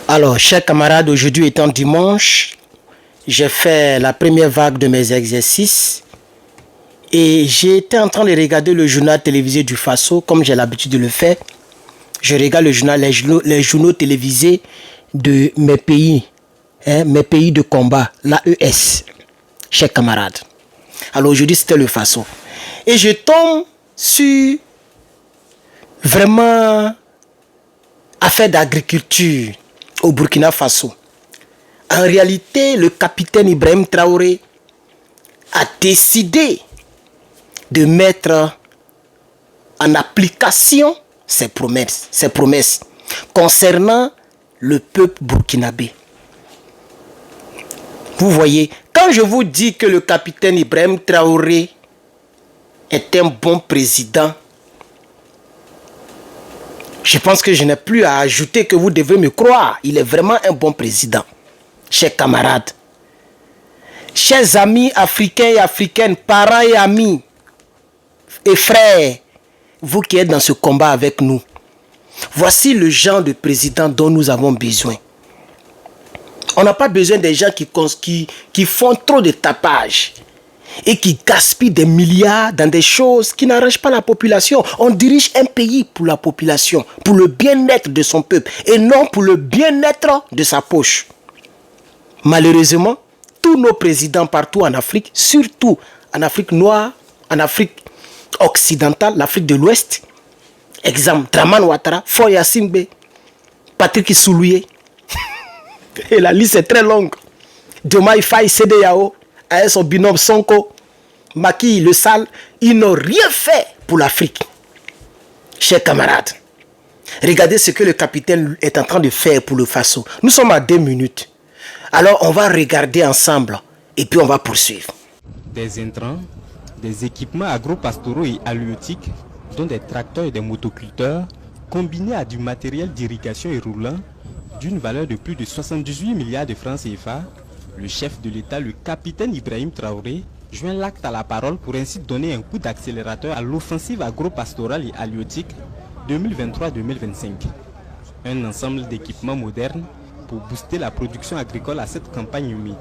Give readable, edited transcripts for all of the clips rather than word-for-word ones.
Alors, chers camarades, aujourd'hui étant dimanche, j'ai fait la première vague de mes exercices et j'étais en train de regarder le journal télévisé du Faso, comme j'ai l'habitude de le faire. Je regarde les journaux télévisés de mes pays de combat, l'AES, chers camarades. Alors aujourd'hui, c'était le Faso. Et je tombe sur vraiment affaire d'agriculture au Burkina Faso. En réalité, le capitaine Ibrahim Traoré a décidé de mettre en application ses promesses concernant le peuple burkinabé. Vous voyez, quand je vous dis que le capitaine Ibrahim Traoré est un bon président, je pense que je n'ai plus à ajouter que vous devez me croire. Il est vraiment un bon président. Chers camarades, chers amis africains et africaines, parents et amis et frères, vous qui êtes dans ce combat avec nous, voici le genre de président dont nous avons besoin. On n'a pas besoin des gens qui font trop de tapage et qui gaspillent des milliards dans des choses qui n'arrangent pas la population. On dirige un pays pour la population, pour le bien-être de son peuple et non pour le bien-être de sa poche. Malheureusement, tous nos présidents partout en Afrique, surtout en Afrique noire, en Afrique occidentale, l'Afrique de l'Ouest, exemple Dramane Ouattara, Faure Gnassingbé, Patrick Soulouye, et la liste est très longue. Diomaye Faye, CEDEAO, avec son binôme Sonko, Macky Le Sall, ils n'ont rien fait pour l'Afrique. Chers camarades, regardez ce que le capitaine est en train de faire pour le Faso. Nous sommes à 2 minutes. Alors on va regarder ensemble et puis on va poursuivre. Des intrants, des équipements agro-pastoraux et halieutiques, dont des tracteurs et des motoculteurs, combinés à du matériel d'irrigation et roulant, d'une valeur de plus de 78 milliards de francs CFA, le chef de l'État, le capitaine Ibrahim Traoré, joint l'acte à la parole pour ainsi donner un coup d'accélérateur à l'offensive agro-pastorale et halieutique 2023-2025. Un ensemble d'équipements modernes pour booster la production agricole à cette campagne humide.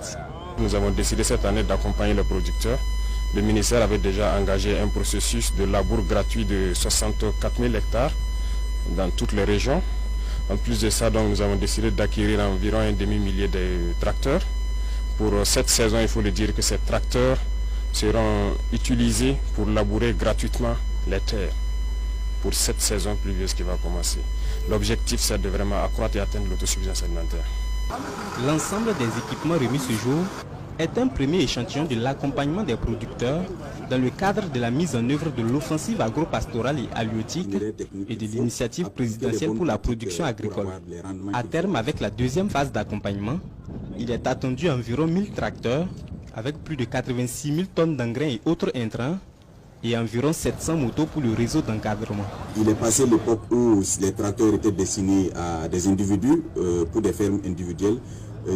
Nous avons décidé cette année d'accompagner les producteurs. Le ministère avait déjà engagé un processus de labour gratuit de 64 000 hectares dans toutes les régions. En plus de ça, donc, nous avons décidé d'acquérir environ un demi-millier de tracteurs. Pour cette saison, il faut le dire que ces tracteurs seront utilisés pour labourer gratuitement les terres pour cette saison pluvieuse qui va commencer. L'objectif, c'est de vraiment accroître et atteindre l'autosuffisance alimentaire. L'ensemble des équipements remis ce jour est un premier échantillon de l'accompagnement des producteurs dans le cadre de la mise en œuvre de l'offensive agro-pastorale et halieutique et de l'initiative présidentielle pour la production agricole. À terme, avec la deuxième phase d'accompagnement, il est attendu environ 1000 tracteurs avec plus de 86 000 tonnes d'engrais et autres intrants et environ 700 motos pour le réseau d'encadrement. Il est passé l'époque où les tracteurs étaient destinés à des individus pour des fermes individuelles.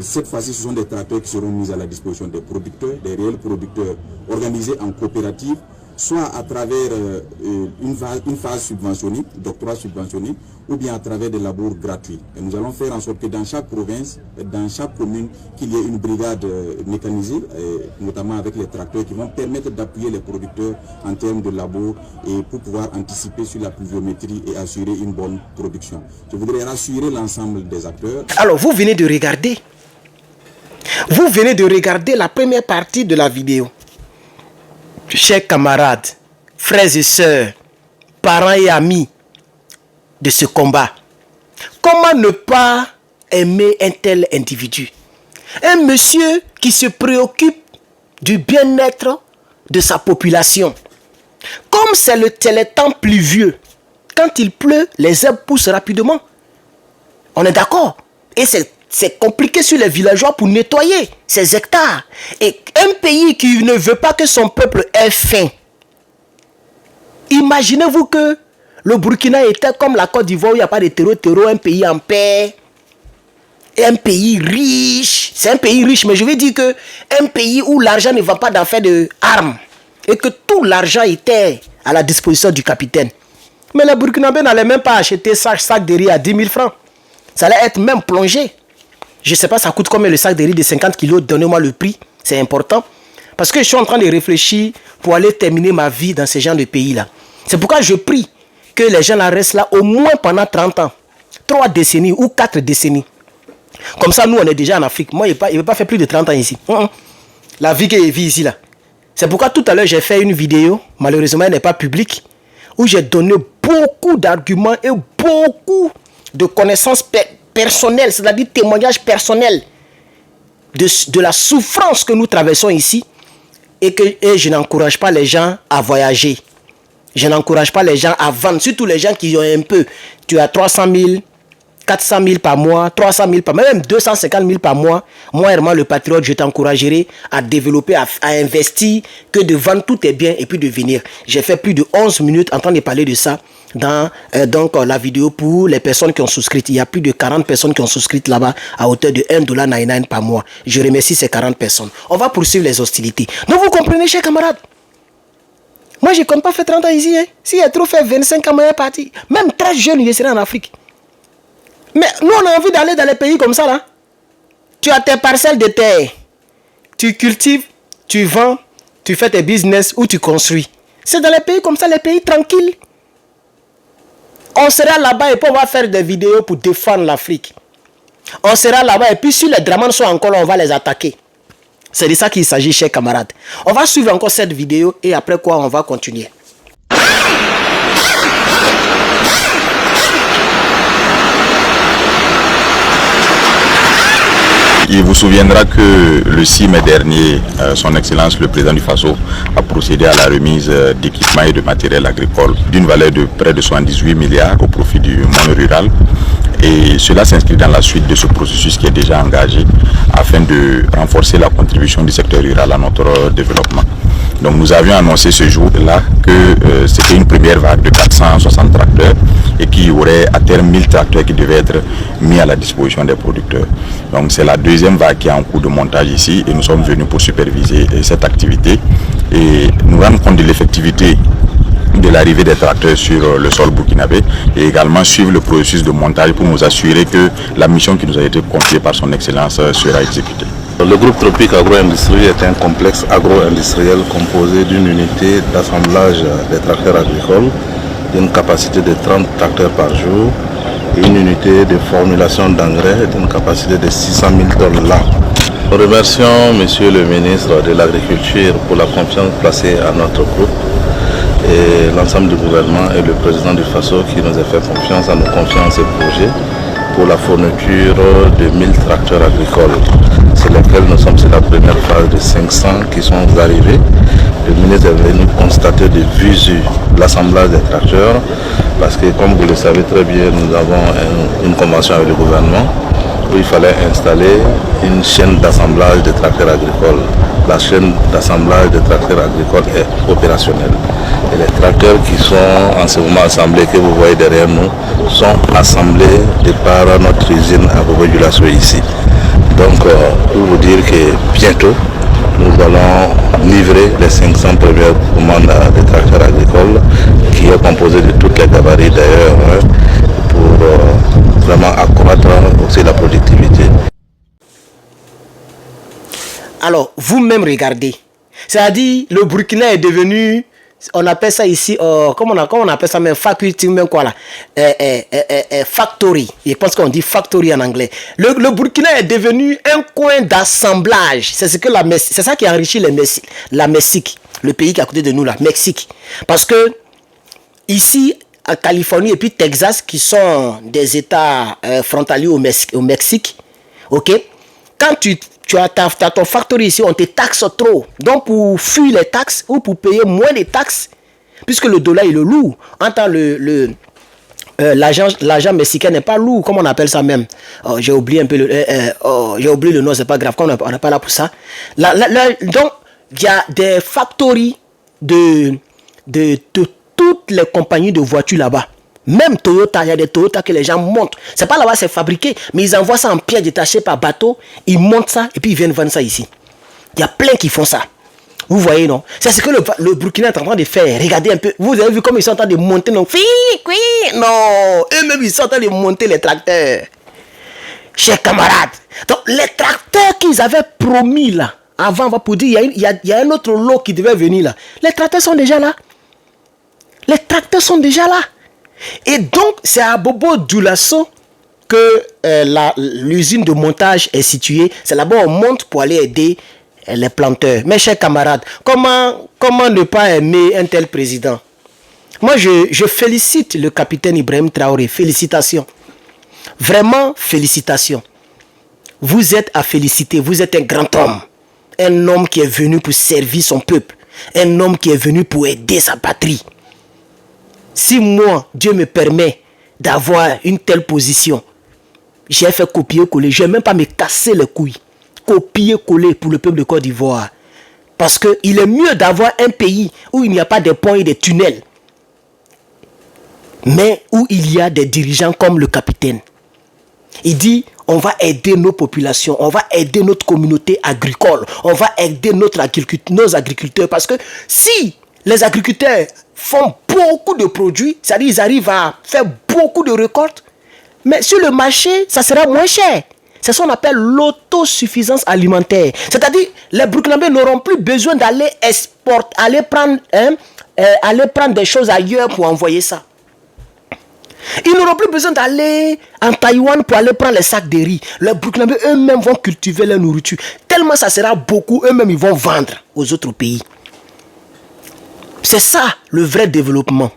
Cette fois-ci, ce sont des tracteurs qui seront mis à la disposition des producteurs, des réels producteurs organisés en coopérative, soit à travers une phase subventionnée, d'octroi subventionné, ou bien à travers des labours gratuits. Et nous allons faire en sorte que dans chaque province, dans chaque commune, qu'il y ait une brigade mécanisée, notamment avec les tracteurs qui vont permettre d'appuyer les producteurs en termes de labour et pour pouvoir anticiper sur la pluviométrie et assurer une bonne production. Je voudrais rassurer l'ensemble des acteurs. Alors vous venez de regarder. Vous venez de regarder la première partie de la vidéo. Chers camarades, frères et sœurs, parents et amis de ce combat, comment ne pas aimer un tel individu? Un monsieur qui se préoccupe du bien-être de sa population. Comme c'est le temps pluvieux, quand il pleut, les herbes poussent rapidement. On est d'accord? Et c'est compliqué sur les villageois pour nettoyer ces hectares. Et un pays qui ne veut pas que son peuple ait faim. Imaginez-vous que le Burkina était comme la Côte d'Ivoire où il n'y a pas de terreau, un pays en paix, et un pays riche. C'est un pays riche, mais je veux dire que un pays où l'argent ne va pas d'en faire d'armes et que tout l'argent était à la disposition du capitaine. Mais les Burkinabés n'allaient même pas acheter sac de riz à 10 000 francs. Ça allait être même plongé. Je ne sais pas ça coûte combien le sac de riz de 50 kilos. Donnez-moi le prix. C'est important. Parce que je suis en train de réfléchir pour aller terminer ma vie dans ce genre de pays-là. C'est pourquoi je prie que les gens là restent là au moins pendant 30 ans. 3 décennies ou 4 décennies. Comme ça, nous, on est déjà en Afrique. Moi, il ne veut pas faire plus de 30 ans ici. La vie que je vis ici, là. C'est pourquoi tout à l'heure, j'ai fait une vidéo. Malheureusement, elle n'est pas publique. Où j'ai donné beaucoup d'arguments et beaucoup de connaissances personnelles. C'est-à-dire témoignages personnels de la souffrance que nous traversons ici. Et je n'encourage pas les gens à voyager. Je n'encourage pas les gens à vendre. Surtout les gens qui ont un peu. Tu as 300 000, 400 000 par mois, 300 000 par mois, même 250 000 par mois. Moi, Herman le Patriote, je t'encouragerai à développer, à investir, que de vendre tous tes biens et puis de venir. J'ai fait plus de 11 minutes en train de parler de ça dans la vidéo pour les personnes qui ont souscrit. Il y a plus de 40 personnes qui ont souscrit là-bas à hauteur de $1.99 par mois. Je remercie ces 40 personnes. On va poursuivre les hostilités. Donc vous comprenez, chers camarades? Moi, je ne compte pas faire 30 ans ici. Hein. Si j'ai trop fait 25 ans, moi, parti. Même très jeune, je serai en Afrique. Mais nous, on a envie d'aller dans les pays comme ça, là. Tu as tes parcelles de terre. Tu cultives, tu vends, tu fais tes business ou tu construis. C'est dans les pays comme ça, les pays tranquilles. On sera là-bas et puis on va faire des vidéos pour défendre l'Afrique. On sera là-bas et puis si les Dramans sont encore là, on va les attaquer. C'est de ça qu'il s'agit, chers camarades. On va suivre encore cette vidéo et après quoi, on va continuer. Il vous souviendra que le 6 mai dernier, son Excellence le Président du Faso a procédé à la remise d'équipements et de matériel agricole d'une valeur de près de 78 milliards au profit du monde rural. Et cela s'inscrit dans la suite de ce processus qui est déjà engagé afin de renforcer la contribution du secteur rural à notre développement. Donc nous avions annoncé ce jour-là que c'était une première vague de 460 tracteurs et qu'il y aurait à terme 1000 tracteurs qui devaient être mis à la disposition des producteurs. Donc c'est la deuxième vague qui est en cours de montage ici et nous sommes venus pour superviser cette activité et nous rendre compte de l'effectivité de l'arrivée des tracteurs sur le sol burkinabé et également suivre le processus de montage pour nous assurer que la mission qui nous a été confiée par son Excellence sera exécutée. Le groupe Tropique Agro-Industrie est un complexe agro-industriel composé d'une unité d'assemblage des tracteurs agricoles d'une capacité de 30 tracteurs par jour et une unité de formulation d'engrais d'une capacité de 600 000 tonnes l'an. Nous remercions Monsieur le ministre de l'Agriculture pour la confiance placée à notre groupe et l'ensemble du gouvernement et le président du Faso qui nous a fait confiance en nous confiant ce projet pour la fourniture de 1000 tracteurs agricoles. C'est lesquels nous sommes sur la première phase de 500 qui sont arrivés. Le ministre est venu constater de visu l'assemblage des tracteurs parce que comme vous le savez très bien, nous avons une convention avec le gouvernement où il fallait installer une chaîne d'assemblage des tracteurs agricoles. La chaîne d'assemblage des tracteurs agricoles est opérationnelle. Et les tracteurs qui sont en ce moment assemblés, que vous voyez derrière nous, sont assemblés de par notre usine à Bobo-Dioulasso ici. Donc, pour vous dire que bientôt, nous allons livrer les 500 premières commandes des tracteurs agricoles, qui est composé de toutes les gabarits d'ailleurs, pour vraiment accroître aussi la productivité. Alors, vous-même regardez. C'est-à-dire, le Burkina est devenu, on appelle ça ici, comment on appelle ça même, faculty, même quoi là, factory. Je pense qu'on dit factory en anglais. Le Burkina est devenu un coin d'assemblage. C'est ça qui enrichit la Mexique, le pays qui est à côté de nous là, Mexique. Parce que ici, en Californie et puis Texas, qui sont des États frontaliers au Mexique, ok, quand tu as ton factory ici, on te taxe trop. Donc, pour fuir les taxes ou pour payer moins de taxes, puisque le dollar est le lourd, l'argent mexicain n'est pas lourd, comme on appelle ça même. J'ai oublié un peu j'ai oublié le nom, c'est pas grave, on n'est pas là pour ça. Donc, il y a des factories de toutes les compagnies de voitures là-bas. Même Toyota, il y a des Toyota que les gens montent. C'est pas là-bas, c'est fabriqué, mais ils envoient ça en pièces détachées par bateau. Ils montent ça et puis ils viennent vendre ça ici. Il y a plein qui font ça. Vous voyez, non? C'est ce que le Burkina est en train de faire. Regardez un peu. Vous avez vu comme ils sont en train de monter. Non, eux-mêmes, ils sont en train de monter les tracteurs. chers camarades. Donc, les tracteurs qu'ils avaient promis là, avant, on va pour dire, il y a un autre lot qui devait venir là. Les tracteurs sont déjà là. Les tracteurs sont déjà là. Et donc, c'est à Bobo Dioulasso que l'usine de montage est située. C'est là-bas on monte pour aller aider les planteurs. Mes chers camarades, comment ne pas aimer un tel président? Moi, je félicite le capitaine Ibrahim Traoré. Félicitations. Vraiment, félicitations. Vous êtes à féliciter. Vous êtes un grand homme. Un homme qui est venu pour servir son peuple. Un homme qui est venu pour aider sa patrie. Si moi, Dieu me permet d'avoir une telle position, j'ai fait copier-coller. Je ne vais même pas me casser les couilles. Copier-coller pour le peuple de Côte d'Ivoire. Parce qu'il est mieux d'avoir un pays où il n'y a pas de ponts et de tunnels, mais où il y a des dirigeants comme le capitaine. Il dit, on va aider nos populations, on va aider notre communauté agricole, on va aider nos agriculteurs. Parce que si les agriculteurs font beaucoup de produits, c'est-à-dire ils arrivent à faire beaucoup de récoltes, mais sur le marché, ça sera moins cher. C'est ce qu'on appelle l'autosuffisance alimentaire. C'est-à-dire, les Burkinabés n'auront plus besoin d'aller aller prendre des choses ailleurs pour envoyer ça. Ils n'auront plus besoin d'aller en Taïwan pour aller prendre les sacs de riz. Les Burkinabés eux-mêmes vont cultiver leur nourriture. Tellement ça sera beaucoup, eux-mêmes ils vont vendre aux autres pays. C'est ça le vrai développement.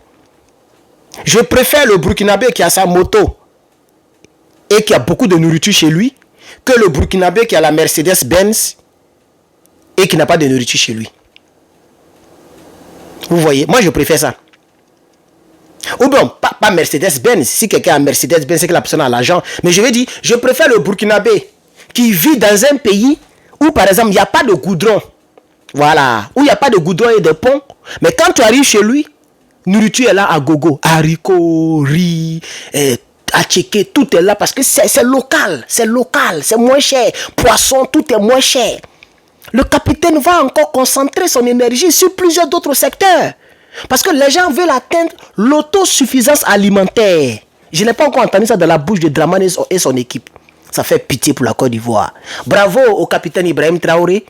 Je préfère le Burkinabé qui a sa moto et qui a beaucoup de nourriture chez lui que le Burkinabé qui a la Mercedes-Benz et qui n'a pas de nourriture chez lui. Vous voyez, moi je préfère ça. Ou bien, pas Mercedes-Benz. Si quelqu'un a Mercedes-Benz, c'est que la personne a l'argent. Mais je veux dire, je préfère le Burkinabé qui vit dans un pays où, par exemple, il n'y a pas de goudron. Voilà. Où il n'y a pas de goudron et de ponts. Mais quand tu arrives chez lui, nourriture est là à gogo. Haricots, riz, attiqué, tout est là parce que c'est local. C'est local, c'est moins cher. Poisson, tout est moins cher. Le capitaine va encore concentrer son énergie sur plusieurs autres secteurs. Parce que les gens veulent atteindre l'autosuffisance alimentaire. Je n'ai pas encore entendu ça de la bouche de Dramane et son équipe. Ça fait pitié pour la Côte d'Ivoire. Bravo au capitaine Ibrahim Traoré.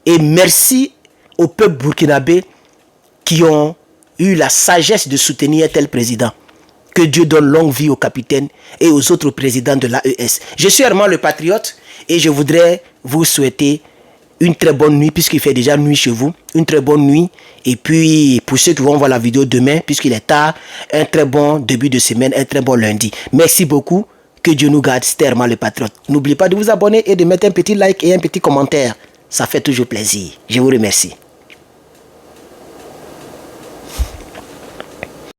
Et merci au peuple burkinabé qui ont eu la sagesse de soutenir un tel président. Que Dieu donne longue vie au capitaine et aux autres présidents de l'AES. Je suis Herman le Patriote et je voudrais vous souhaiter une très bonne nuit puisqu'il fait déjà nuit chez vous. Une très bonne nuit. Et puis, pour ceux qui vont voir la vidéo demain, puisqu'il est tard, un très bon début de semaine, un très bon lundi. Merci beaucoup. Que Dieu nous garde. C'était Herman le Patriote. N'oubliez pas de vous abonner et de mettre un petit like et un petit commentaire. Ça fait toujours plaisir. Je vous remercie.